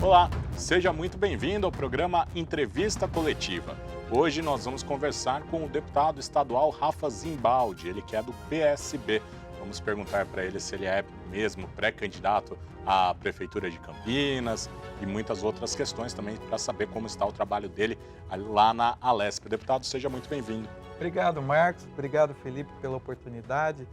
Olá, seja muito bem-vindo ao programa Entrevista Coletiva. Hoje nós vamos conversar com o deputado estadual Rafa Zimbaldi, ele que é do PSB. Vamos perguntar para ele se ele é mesmo pré-candidato à Prefeitura de Campinas e muitas outras questões também para saber como está o trabalho dele lá na Alesp. Deputado, seja muito bem-vindo. Obrigado, Marcos. Obrigado, Felipe, pela oportunidade.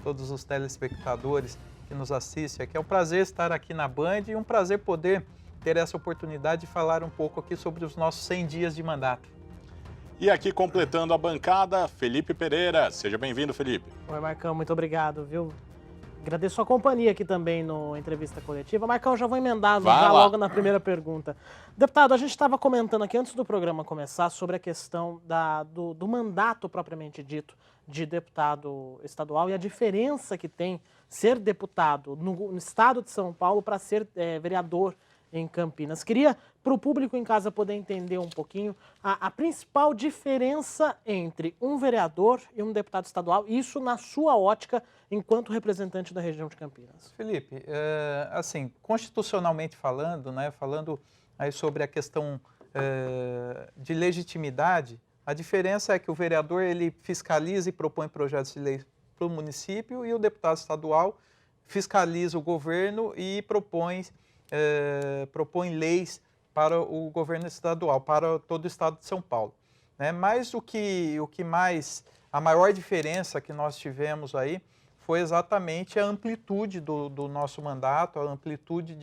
Todos os telespectadores que nos assistem aqui. É um prazer estar aqui na Band e um prazer poder ter essa oportunidade de falar um pouco aqui sobre os nossos 100 dias de mandato. E aqui completando a bancada, Felipe Pereira. Seja bem-vindo, Felipe. Oi, Marcão, muito obrigado, viu? Agradeço a companhia aqui também no Entrevista Coletiva. Marcão, já vou emendar logo na primeira pergunta. Deputado, a gente estava comentando aqui antes do programa começar sobre a questão do mandato propriamente dito de deputado estadual e a diferença que tem ser deputado no estado de São Paulo para ser vereador em Campinas. Queria, para o público em casa poder entender um pouquinho, a principal diferença entre um vereador e um deputado estadual, isso na sua ótica, enquanto representante da região de Campinas. Felipe, assim, constitucionalmente falando, né, falando aí sobre a questão de legitimidade, a diferença é que o vereador ele fiscaliza e propõe projetos de lei para o município e o deputado estadual fiscaliza o governo e propõe leis para o governo estadual, para todo o estado de São Paulo. Né? Mas a maior diferença que nós tivemos aí foi exatamente a amplitude do nosso mandato, a amplitude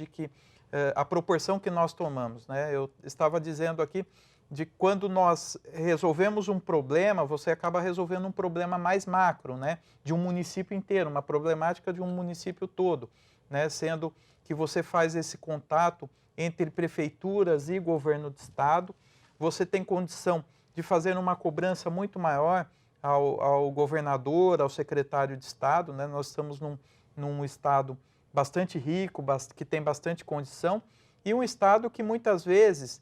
a proporção que nós tomamos. Né? Eu estava dizendo aqui de quando nós resolvemos um problema, você acaba resolvendo um problema mais macro, né? De um município inteiro, uma problemática de um município todo, né? Sendo que você faz esse contato entre prefeituras e governo do estado, você tem condição de fazer uma cobrança muito maior ao governador, ao secretário de estado, né? Nós estamos num estado bastante rico, que tem bastante condição, e um estado que muitas vezes,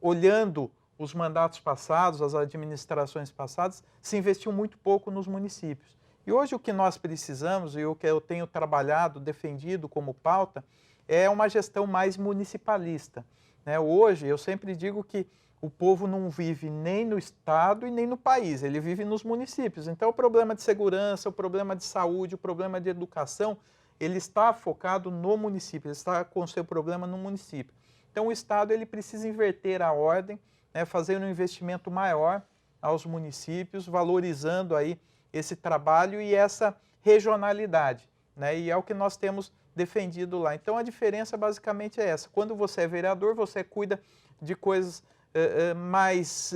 olhando os mandatos passados, as administrações passadas, se investiu muito pouco nos municípios. E hoje o que nós precisamos, e o que eu tenho trabalhado, defendido como pauta, é uma gestão mais municipalista. Né? Hoje, eu sempre digo que o povo não vive nem no estado e nem no país, ele vive nos municípios. Então, o problema de segurança, o problema de saúde, o problema de educação, ele está focado no município, ele está com o seu problema no município. Então, o estado ele precisa inverter a ordem, né? Fazer um investimento maior aos municípios, valorizando aí esse trabalho e essa regionalidade, né? E é o que nós temos defendido lá. Então, a diferença basicamente é essa. Quando você é vereador, você cuida de coisas mais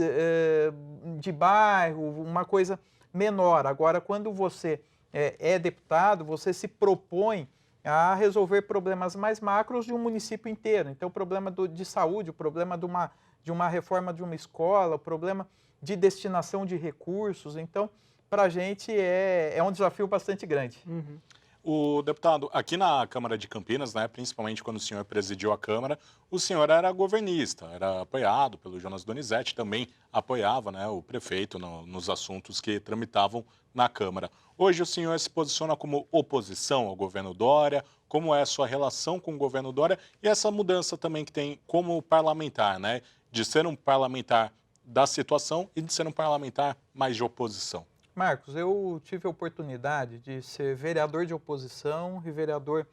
de bairro, uma coisa menor. Agora, quando você é deputado, você se propõe a resolver problemas mais macros de um município inteiro. Então, o problema de saúde, o problema de uma reforma de uma escola, o problema de destinação de recursos. Então, para a gente é um desafio bastante grande. Uhum. O deputado, aqui na Câmara de Campinas, né, principalmente quando o senhor presidiu a Câmara, o senhor era governista, era apoiado pelo Jonas Donizete, também apoiava, né, o prefeito nos assuntos que tramitavam na Câmara. Hoje o senhor se posiciona como oposição ao governo Dória, como é a sua relação com o governo Dória e essa mudança também que tem como parlamentar, né, de ser um parlamentar da situação e de ser um parlamentar mais de oposição. Marcos, eu tive a oportunidade de ser vereador de oposição e vereador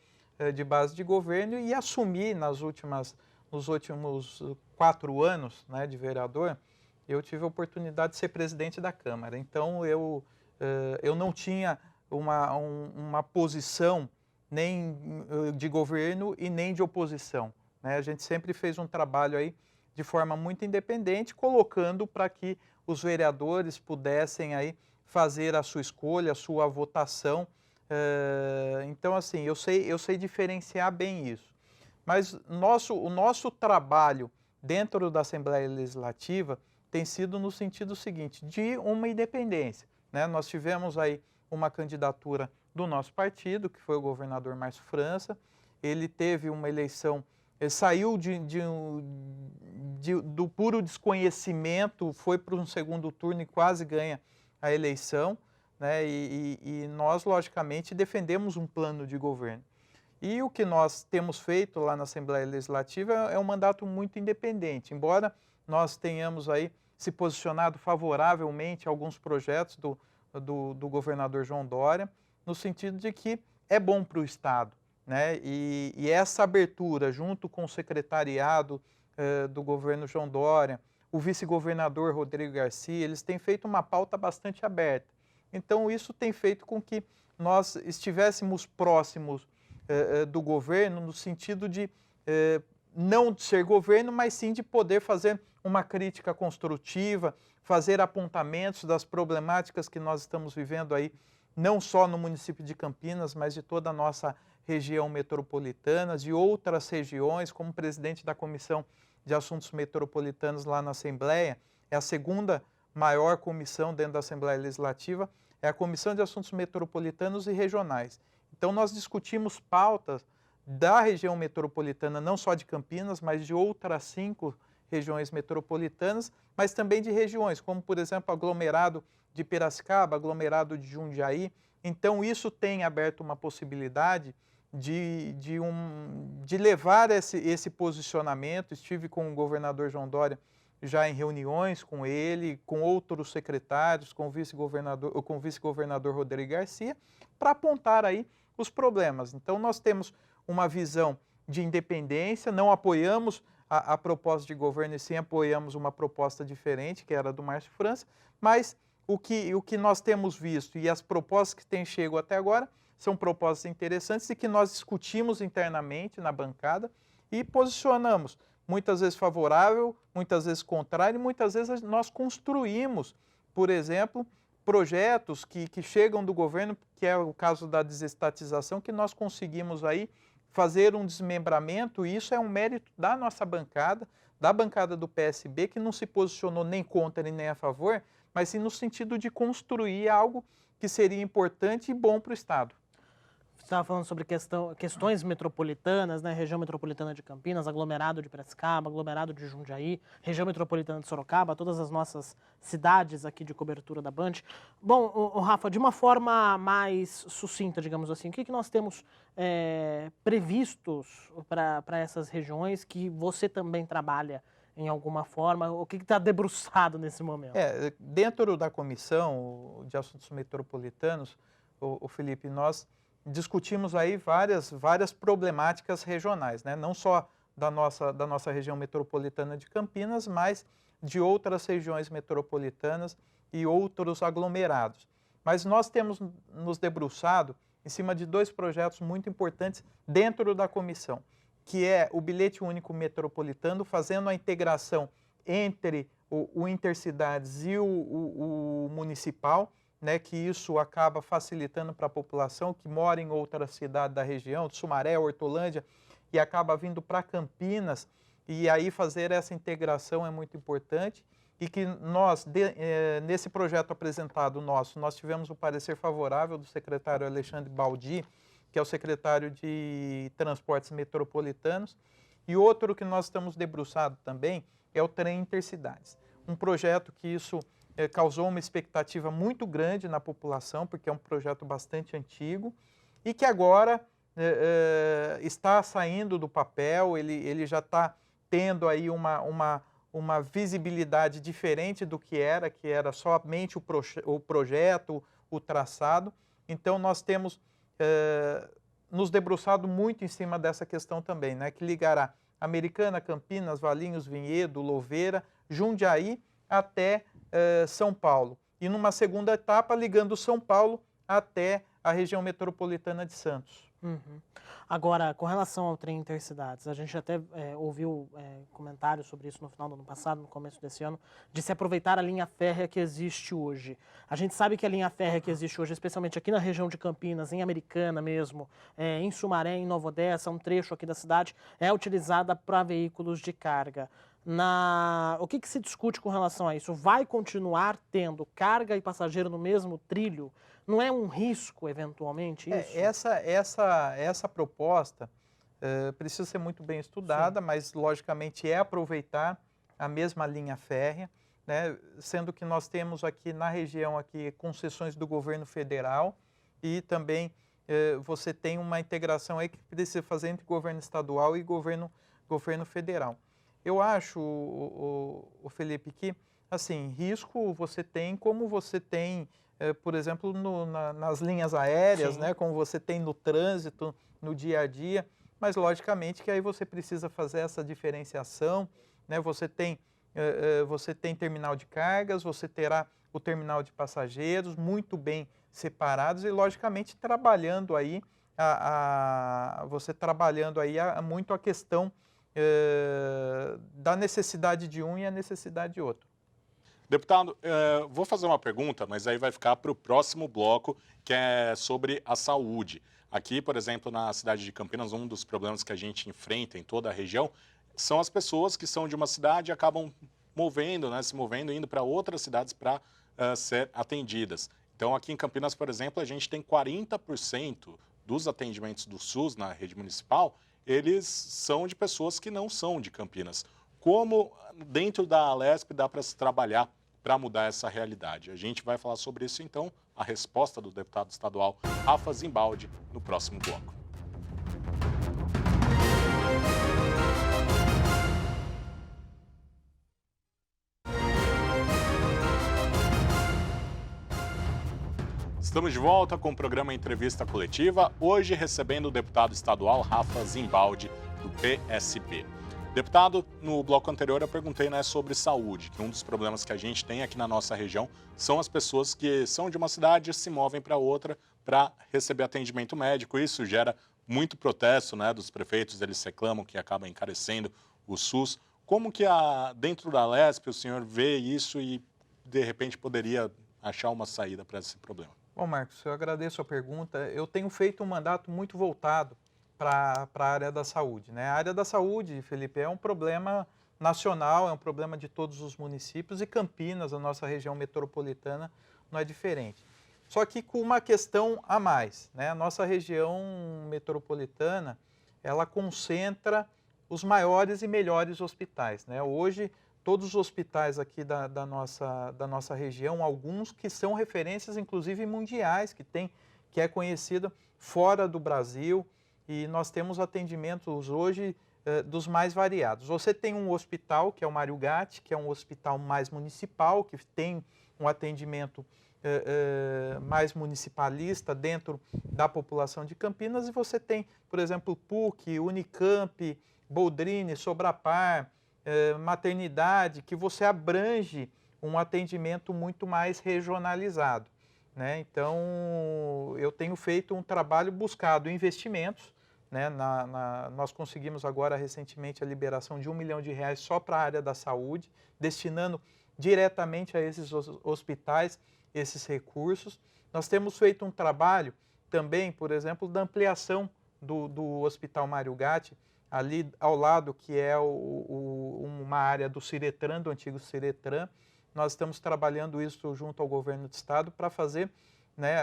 de base de governo e assumir nos últimos 4 anos, né, de vereador, eu tive a oportunidade de ser presidente da Câmara. Então, eu não tinha uma posição nem de governo e nem de oposição. Né? A gente sempre fez um trabalho aí de forma muito independente, colocando para que os vereadores pudessem aí fazer a sua escolha, a sua votação. Então, assim, eu sei diferenciar bem isso. Mas o nosso trabalho dentro da Assembleia Legislativa tem sido no sentido seguinte, de uma independência. Né? Nós tivemos aí uma candidatura do nosso partido, que foi o governador Márcio França. Ele teve uma eleição, ele saiu do puro desconhecimento, foi para um segundo turno e quase ganha a eleição, né? E nós, logicamente, defendemos um plano de governo. E o que nós temos feito lá na Assembleia Legislativa é um mandato muito independente, embora nós tenhamos aí se posicionado favoravelmente a alguns projetos do governador João Dória, no sentido de que é bom para o Estado, né? E essa abertura, junto com o secretariado do governo João Dória, o vice-governador Rodrigo Garcia, eles têm feito uma pauta bastante aberta. Então, isso tem feito com que nós estivéssemos próximos do governo, no sentido de não de ser governo, mas sim de poder fazer uma crítica construtiva, fazer apontamentos das problemáticas que nós estamos vivendo aí, não só no município de Campinas, mas de toda a nossa região metropolitana, de outras regiões, como presidente da Comissão de Assuntos Metropolitanos lá na Assembleia, é a segunda maior comissão dentro da Assembleia Legislativa, é a Comissão de Assuntos Metropolitanos e Regionais. Então, nós discutimos pautas da região metropolitana, não só de Campinas, mas de outras 5 regiões metropolitanas, mas também de regiões, como, por exemplo, aglomerado de Piracicaba, aglomerado de Jundiaí. Então, isso tem aberto uma possibilidade de levar esse posicionamento. Estive com o governador João Dória já em reuniões com ele, com outros secretários, com o vice-governador Rodrigo Garcia, para apontar aí os problemas. Então, nós temos uma visão de independência, não apoiamos a proposta de governo e sim apoiamos uma proposta diferente, que era do Márcio França, mas o que nós temos visto e as propostas que têm chegado até agora são propostas interessantes e que nós discutimos internamente na bancada e posicionamos, muitas vezes favorável, muitas vezes contrário, e muitas vezes nós construímos, por exemplo, projetos que chegam do governo, que é o caso da desestatização, que nós conseguimos aí fazer um desmembramento, e isso é um mérito da nossa bancada, da bancada do PSB, que não se posicionou nem contra nem a favor, mas sim no sentido de construir algo que seria importante e bom para o Estado. Você estava falando sobre questões metropolitanas, né? Região metropolitana de Campinas, aglomerado de Piracicaba, aglomerado de Jundiaí, região metropolitana de Sorocaba, todas as nossas cidades aqui de cobertura da Band. Bom, Rafa, de uma forma mais sucinta, digamos assim, o que nós temos previstos para essas regiões que você também trabalha em alguma forma? O que está debruçado nesse momento? Dentro da Comissão de Assuntos Metropolitanos, o Felipe, nós discutimos aí várias problemáticas regionais, né? Não só da nossa região metropolitana de Campinas, mas de outras regiões metropolitanas e outros aglomerados. Mas nós temos nos debruçado em cima de 2 projetos muito importantes dentro da comissão, que é o bilhete único metropolitano, fazendo a integração entre o Intercidades e o municipal, né, que isso acaba facilitando para a população que mora em outra cidade da região, de Sumaré, Hortolândia, e acaba vindo para Campinas, e aí fazer essa integração é muito importante, e que nós, nesse projeto apresentado nosso, nós tivemos o parecer favorável do secretário Alexandre Baldi, que é o secretário de Transportes Metropolitanos, e outro que nós estamos debruçado também é o trem Intercidades. Um projeto que isso causou uma expectativa muito grande na população, porque é um projeto bastante antigo, e que agora está saindo do papel, ele já está tendo aí uma visibilidade diferente do que era somente o projeto, o traçado. Então, nós temos nos debruçado muito em cima dessa questão também, né, que ligará Americana, Campinas, Valinhos, Vinhedo, Louveira, Jundiaí até São Paulo. E numa segunda etapa, ligando São Paulo até a região metropolitana de Santos. Uhum. Agora, com relação ao trem Intercidades, a gente até ouviu comentários sobre isso no final do ano passado, no começo desse ano, de se aproveitar a linha férrea que existe hoje. A gente sabe que a linha férrea que existe hoje, especialmente aqui na região de Campinas, em Americana mesmo, em Sumaré, em Nova Odessa, um trecho aqui da cidade, é utilizada para veículos de carga. O que se discute com relação a isso? Vai continuar tendo carga e passageiro no mesmo trilho? Não é um risco, eventualmente, isso? Essa proposta precisa ser muito bem estudada, sim, mas, logicamente, é aproveitar a mesma linha férrea, né, sendo que nós temos aqui na região aqui concessões do governo federal e também você tem uma integração aí que precisa fazer entre governo estadual e governo federal. Eu acho, o Felipe, que assim, risco você tem como você tem, por exemplo, nas linhas aéreas, né, como você tem no trânsito, no dia a dia, mas logicamente que aí você precisa fazer essa diferenciação, né, você tem terminal de cargas, você terá o terminal de passageiros muito bem separados e logicamente trabalhando aí muito a questão da necessidade de um e a necessidade de outro. Deputado, vou fazer uma pergunta, mas aí vai ficar para o próximo bloco, que é sobre a saúde. Aqui, por exemplo, na cidade de Campinas, um dos problemas que a gente enfrenta em toda a região são as pessoas que são de uma cidade e acabam se movendo, indo para outras cidades para ser atendidas. Então, aqui em Campinas, por exemplo, a gente tem 40% dos atendimentos do SUS na rede municipal, eles são de pessoas que não são de Campinas. Como dentro da Alesp dá para se trabalhar para mudar essa realidade? A gente vai falar sobre isso, então, a resposta do deputado estadual Rafa Zimbaldi no próximo bloco. Estamos de volta com o programa Entrevista Coletiva, hoje recebendo o deputado estadual Rafa Zimbaldi, do PSB. Deputado, no bloco anterior eu perguntei sobre saúde, que um dos problemas que a gente tem aqui na nossa região são as pessoas que são de uma cidade e se movem para outra para receber atendimento médico. Isso gera muito protesto, dos prefeitos, eles reclamam que acaba encarecendo o SUS. Como que dentro da Alesp o senhor vê isso e de repente poderia achar uma saída para esse problema? Bom, Marcos, eu agradeço a pergunta. Eu tenho feito um mandato muito voltado para a área da saúde, né? A área da saúde, Felipe, é um problema nacional, é um problema de todos os municípios e Campinas, a nossa região metropolitana, não é diferente. Só que com uma questão a mais, né? A nossa região metropolitana, ela concentra os maiores e melhores hospitais, né? Hoje, todos os hospitais aqui da nossa região, alguns que são referências, inclusive mundiais, que é conhecido fora do Brasil, e nós temos atendimentos hoje dos mais variados. Você tem um hospital, que é o Mário Gatti, que é um hospital mais municipal, que tem um atendimento mais municipalista dentro da população de Campinas, e você tem, por exemplo, PUC, Unicamp, Boldrini, Sobrapar, maternidade, que você abrange um atendimento muito mais regionalizado, né? Então, eu tenho feito um trabalho buscado investimentos, né? Nós conseguimos agora recentemente a liberação de R$1 milhão só para a área da saúde, destinando diretamente a esses hospitais esses recursos. Nós temos feito um trabalho também, por exemplo, da ampliação do Hospital Mário Gatti, ali ao lado, que é uma área do Ciretran, do antigo Ciretran. Nós estamos trabalhando isso junto ao governo do estado para fazer, né,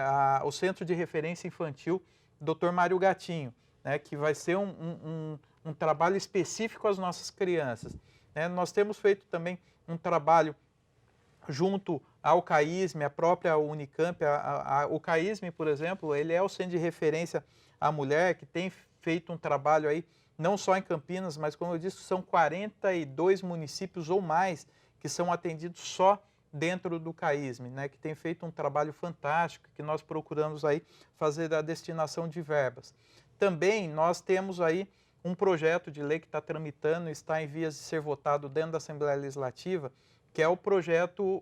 o Centro de Referência Infantil Dr. Mário Gatinho, né, que vai ser um trabalho específico às nossas crianças, né? Nós temos feito também um trabalho junto ao CAISM, a própria Unicamp. O CAISM, por exemplo, ele é o centro de referência à mulher, que tem feito um trabalho aí, não só em Campinas, mas, como eu disse, são 42 municípios ou mais que são atendidos só dentro do CAISM, né, que tem feito um trabalho fantástico, que nós procuramos aí fazer a destinação de verbas. Também nós temos aí um projeto de lei que está tramitando, está em vias de ser votado dentro da Assembleia Legislativa, que é o projeto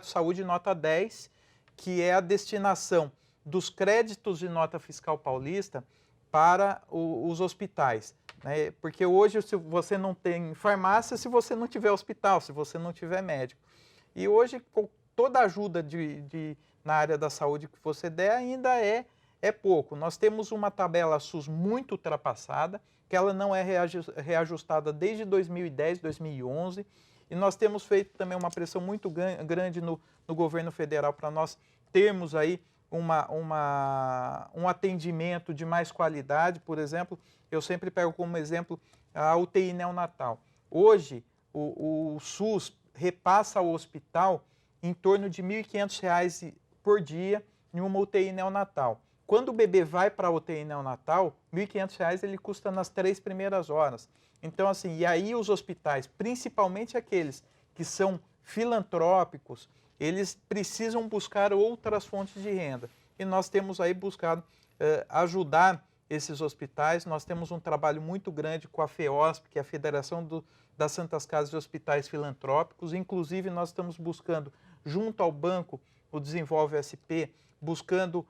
Saúde Nota 10, que é a destinação dos créditos de nota fiscal paulista para os hospitais, né? Porque hoje se você não tem farmácia se você não tiver hospital, se você não tiver médico. E hoje toda ajuda na área da saúde que você der ainda é pouco. Nós temos uma tabela SUS muito ultrapassada, que ela não é reajustada desde 2010, 2011, e nós temos feito também uma pressão muito grande no governo federal para nós termos aí um atendimento de mais qualidade. Por exemplo, eu sempre pego como exemplo a UTI neonatal. Hoje, o SUS repassa ao hospital em torno de R$ 1.500 por dia em uma UTI neonatal. quando o bebê vai para a UTI neonatal, R$ 1.500 ele custa nas 3 primeiras horas. Então, assim, e aí os hospitais, principalmente aqueles que são filantrópicos, eles precisam buscar outras fontes de renda. E nós temos aí buscado ajudar esses hospitais. Nós temos um trabalho muito grande com a FEOSP, que é a Federação das Santas Casas de Hospitais Filantrópicos. Inclusive, nós estamos buscando, junto ao banco, o Desenvolve SP, buscando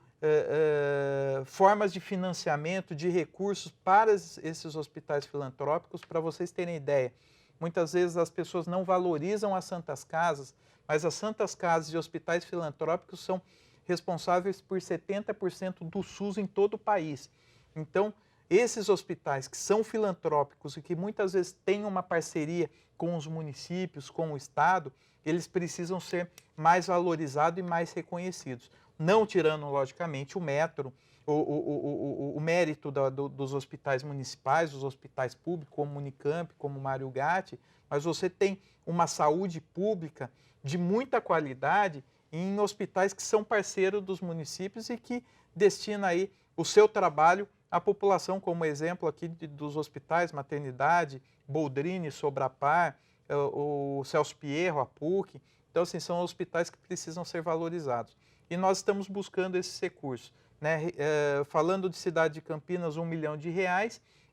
formas de financiamento, de recursos para esses hospitais filantrópicos. Para vocês terem ideia, muitas vezes as pessoas não valorizam as Santas Casas, mas as Santas Casas de hospitais filantrópicos são responsáveis por 70% do SUS em todo o país. Então, esses hospitais que são filantrópicos e que muitas vezes têm uma parceria com os municípios, com o Estado, eles precisam ser mais valorizados e mais reconhecidos. Não tirando, logicamente, o mérito dos hospitais municipais, dos hospitais públicos, como Unicamp, como Mário Gatti, mas você tem uma saúde pública de muita qualidade em hospitais que são parceiros dos municípios e que destina aí o seu trabalho à população, como exemplo aqui dos hospitais, Maternidade, Boldrini, Sobrapar, o Celso Pierro, a PUC. Então, assim, são hospitais que precisam ser valorizados. E nós estamos buscando esses recursos, né? Falando de cidade de Campinas, R$1 milhão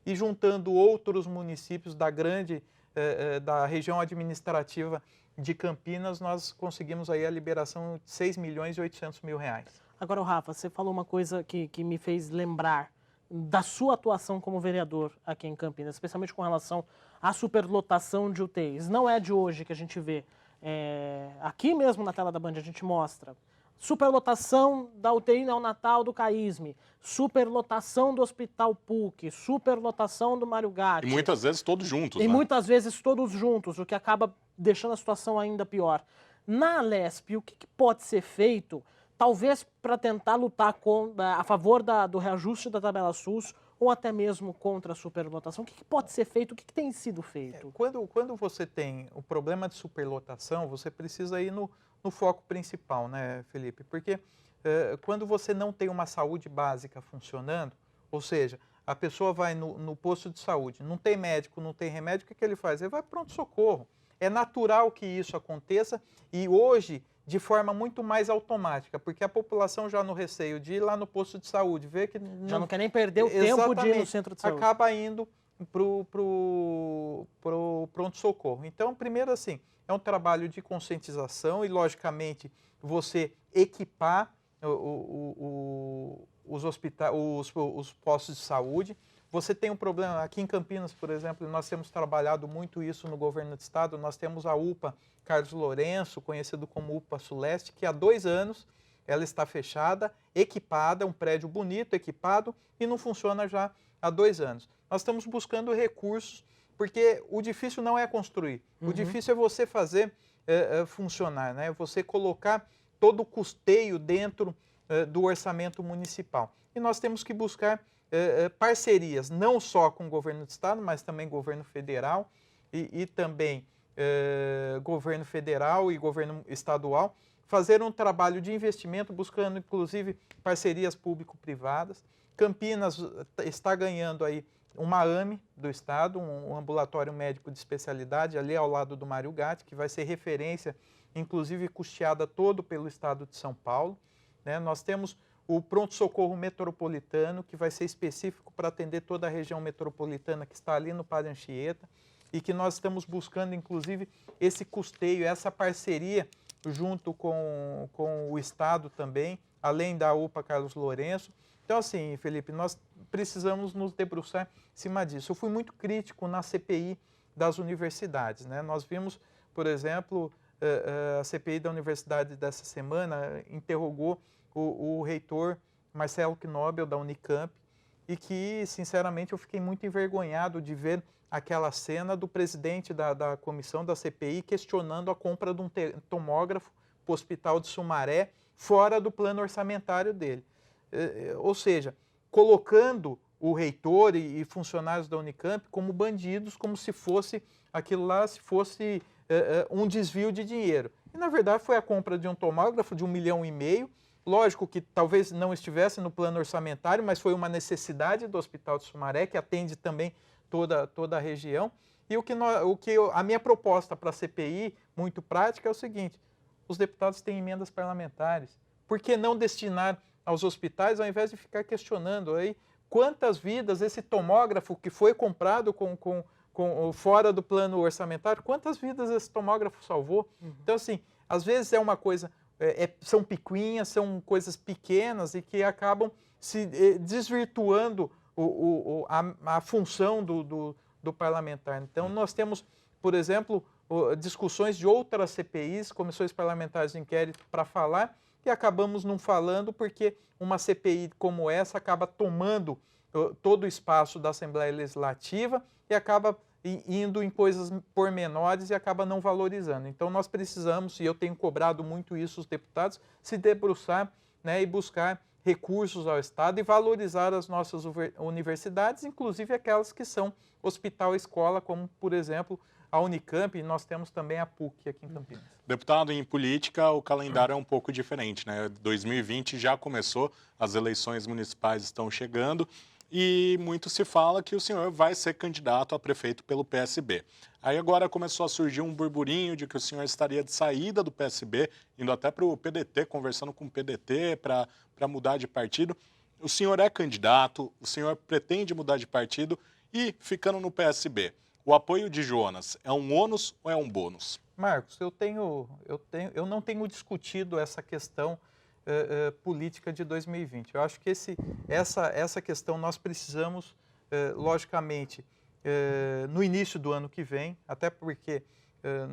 e juntando outros municípios da região administrativa de Campinas, nós conseguimos aí a liberação de R$6.800.000. Agora, Rafa, você falou uma coisa que me fez lembrar da sua atuação como vereador aqui em Campinas, especialmente com relação à superlotação de UTIs. Não é de hoje que a gente vê. Aqui mesmo na tela da Band a gente mostra superlotação da UTI neonatal do CAISME, superlotação do Hospital PUC, superlotação do Mário Gatti. E muitas vezes todos juntos, E né? muitas vezes todos juntos, o que acaba deixando a situação ainda pior. Na Alesp, o que pode ser feito, talvez para tentar lutar a favor do reajuste da tabela SUS ou até mesmo contra a superlotação? O que pode ser feito? O que tem sido feito? Quando você tem o problema de superlotação, você precisa ir no foco principal, né, Felipe? Porque quando você não tem uma saúde básica funcionando, ou seja, a pessoa vai no posto de saúde, não tem médico, não tem remédio, o que ele faz? Ele vai para pronto-socorro. É natural que isso aconteça e hoje de forma muito mais automática, porque a população já no receio de ir lá no posto de saúde, ver que... Já não quer nem perder o tempo de ir no centro de saúde. Acaba indo pro pronto-socorro. Então, primeiro assim, é um trabalho de conscientização e, logicamente, você equipar os postos de saúde. Você tem um problema, aqui em Campinas, por exemplo, nós temos trabalhado muito isso no governo do estado, nós temos a UPA Carlos Lourenço, conhecido como UPA Suleste, que há 2 anos ela está fechada, equipada, um prédio bonito, equipado, e não funciona já há 2 anos. Nós estamos buscando recursos, porque o difícil não é construir, o difícil é você fazer funcionar, né? Você colocar todo o custeio dentro do orçamento municipal. E nós temos que buscar parcerias, não só com o governo do estado, mas também governo federal e também governo federal e governo estadual, fazer um trabalho de investimento, buscando inclusive parcerias público-privadas. Campinas está ganhando aí uma AME do estado, um ambulatório médico de especialidade, ali ao lado do Mário Gatti, que vai ser referência, inclusive custeada todo pelo estado de São Paulo, né? Nós temos o pronto-socorro metropolitano, que vai ser específico para atender toda a região metropolitana que está ali no Padre Anchieta, e que nós estamos buscando, inclusive, esse custeio, essa parceria junto com o Estado também, além da UPA Carlos Lourenço. Então, assim, Felipe, nós precisamos nos debruçar em cima disso. Eu fui muito crítico na CPI das universidades, né? Nós vimos, por exemplo, a CPI da universidade dessa semana interrogou o reitor Marcelo Knobel, da Unicamp, e que, sinceramente, eu fiquei muito envergonhado de ver aquela cena do presidente da comissão da CPI questionando a compra de um tomógrafo para o Hospital de Sumaré fora do plano orçamentário dele. Ou seja, colocando o reitor e funcionários da Unicamp como bandidos, como se fosse aquilo lá, se fosse um desvio de dinheiro. E, na verdade, foi a compra de um tomógrafo de R$1,5 milhão. lógico que talvez não estivesse no plano orçamentário, mas foi uma necessidade do Hospital de Sumaré, que atende também toda a região. E a minha proposta para a CPI, muito prática, é o seguinte: os deputados têm emendas parlamentares. Por que não destinar aos hospitais, ao invés de ficar questionando aí quantas vidas esse tomógrafo que foi comprado fora do plano orçamentário, quantas vidas esse tomógrafo salvou? Então, assim, às vezes é uma coisa, são picuinhas, são coisas pequenas e que acabam se desvirtuando a função do parlamentar. Então, nós temos, por exemplo, discussões de outras CPIs, comissões parlamentares de inquérito, para falar, e acabamos não falando porque uma CPI como essa acaba tomando todo o espaço da Assembleia Legislativa e acaba indo em coisas pormenores e acaba não valorizando. Então nós precisamos, e eu tenho cobrado muito isso os deputados, se debruçar, né, e buscar recursos ao Estado e valorizar as nossas universidades, inclusive aquelas que são hospital-escola, como, por exemplo, a Unicamp, e nós temos também a PUC aqui em Campinas. Deputado, em política o calendário é um pouco diferente, né? 2020 já começou, as eleições municipais estão chegando e muito se fala que o senhor vai ser candidato a prefeito pelo PSB. Aí agora começou a surgir um burburinho de que o senhor estaria de saída do PSB, indo até para o PDT, conversando com o PDT para mudar de partido. O senhor é candidato, o senhor pretende mudar de partido e, ficando no PSB, o apoio de Jonas é um ônus ou é um bônus? Marcos, eu não tenho discutido essa questão política de 2020. Eu acho que essa questão nós precisamos, logicamente, no início do ano que vem, até porque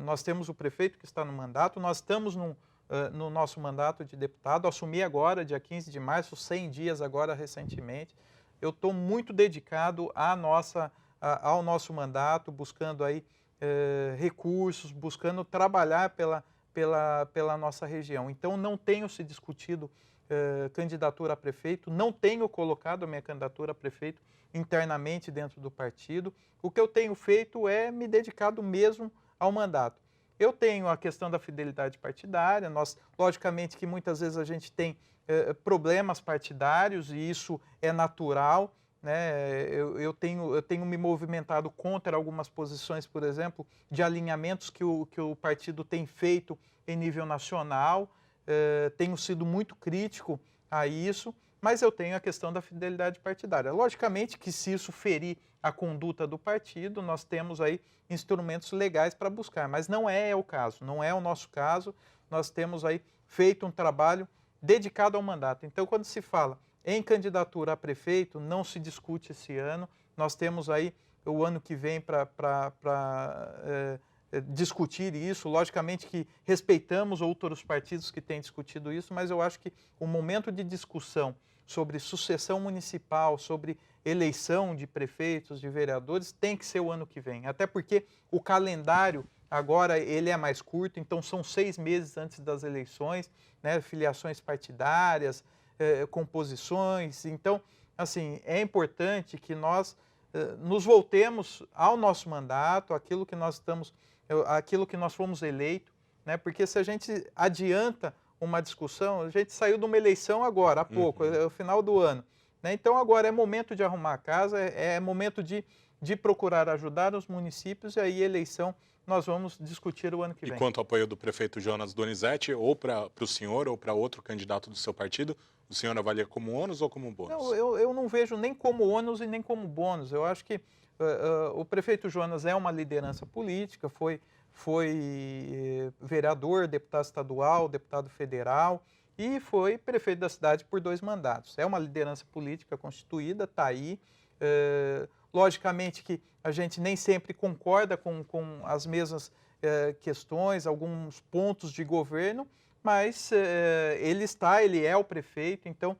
nós temos o prefeito que está no mandato, nós estamos no nosso mandato de deputado, assumi agora, dia 15 de março, 100 dias agora recentemente. Eu estou muito dedicado ao nosso mandato, buscando aí recursos, buscando trabalhar pela nossa região. Então, não tenho se discutido candidatura a prefeito, não tenho colocado a minha candidatura a prefeito internamente dentro do partido. O que eu tenho feito é me dedicado mesmo ao mandato. Eu tenho a questão da fidelidade partidária, logicamente que muitas vezes a gente tem problemas partidários e isso é natural, né? Eu tenho me movimentado contra algumas posições, por exemplo, de alinhamentos que o partido tem feito em nível nacional, tenho sido muito crítico a isso, mas eu tenho a questão da fidelidade partidária. Logicamente que se isso ferir a conduta do partido, nós temos aí instrumentos legais para buscar, mas não é o caso, não é o nosso caso, nós temos aí feito um trabalho dedicado ao mandato. Então, quando se fala em candidatura a prefeito, não se discute esse ano, nós temos aí o ano que vem para discutir isso, logicamente que respeitamos outros partidos que têm discutido isso, mas eu acho que o momento de discussão sobre sucessão municipal, sobre eleição de prefeitos, de vereadores, tem que ser o ano que vem. Até porque o calendário agora ele é mais curto, então são 6 meses antes das eleições, né, filiações partidárias, composições. Então, assim, é importante que nós nos voltemos ao nosso mandato, aquilo que nós fomos eleitos, né, porque se a gente adianta uma discussão, a gente saiu de uma eleição agora, há pouco, é o final do ano. Né? Então agora é momento de arrumar a casa, é momento de procurar ajudar os municípios e aí eleição nós vamos discutir o ano que vem. E quanto ao apoio do prefeito Jonas Donizete, ou para o senhor ou para outro candidato do seu partido, o senhor avalia como ônus ou como bônus? Não, eu não vejo nem como ônus e nem como bônus. Eu acho que o prefeito Jonas é uma liderança política, foi vereador, deputado estadual, deputado federal e foi prefeito da cidade por 2 mandatos. É uma liderança política constituída, está aí. Logicamente que a gente nem sempre concorda com as mesmas questões, alguns pontos de governo, mas ele é o prefeito, então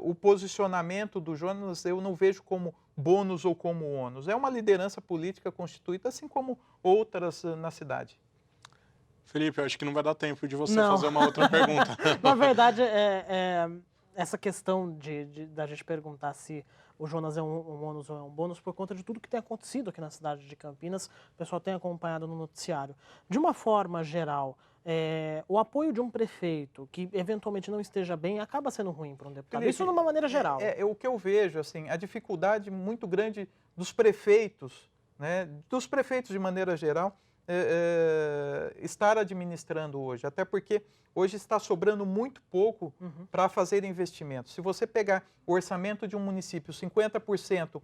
o posicionamento do Jonas eu não vejo como bônus ou como ônus. É uma liderança política constituída, assim como outras na cidade. Felipe, eu acho que não vai dar tempo de você fazer uma outra pergunta. Na verdade, essa questão da gente perguntar se o Jonas é um ônus ou é um bônus por conta de tudo que tem acontecido aqui na cidade de Campinas, o pessoal tem acompanhado no noticiário. De uma forma geral, o apoio de um prefeito que eventualmente não esteja bem acaba sendo ruim para um deputado. Felipe, Isso de uma maneira geral. O que eu vejo, assim, a dificuldade muito grande dos prefeitos, né, dos prefeitos de maneira geral, estar administrando hoje. Até porque hoje está sobrando muito pouco para fazer investimentos. Se você pegar o orçamento de um município, 50%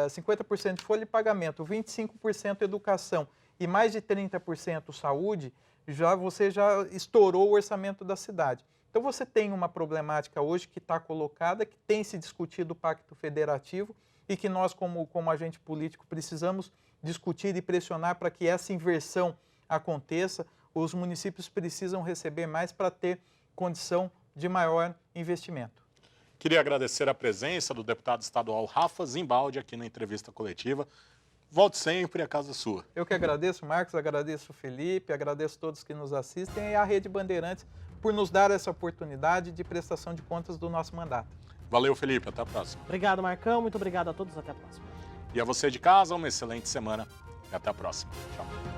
50% de folha de pagamento, 25% educação e mais de 30% saúde, você já estourou o orçamento da cidade. Então você tem uma problemática hoje que está colocada, que tem se discutido o Pacto Federativo e que nós, como agente político, precisamos discutir e pressionar para que essa inversão aconteça. Os municípios precisam receber mais para ter condição de maior investimento. Queria agradecer a presença do deputado estadual Rafa Zimbaldi aqui na entrevista coletiva. Volte sempre, a casa sua. Eu que agradeço, Marcos, agradeço o Felipe, agradeço todos que nos assistem e a Rede Bandeirantes por nos dar essa oportunidade de prestação de contas do nosso mandato. Valeu, Felipe. Até a próxima. Obrigado, Marcão. Muito obrigado a todos. Até a próxima. E a você de casa, uma excelente semana. E até a próxima. Tchau.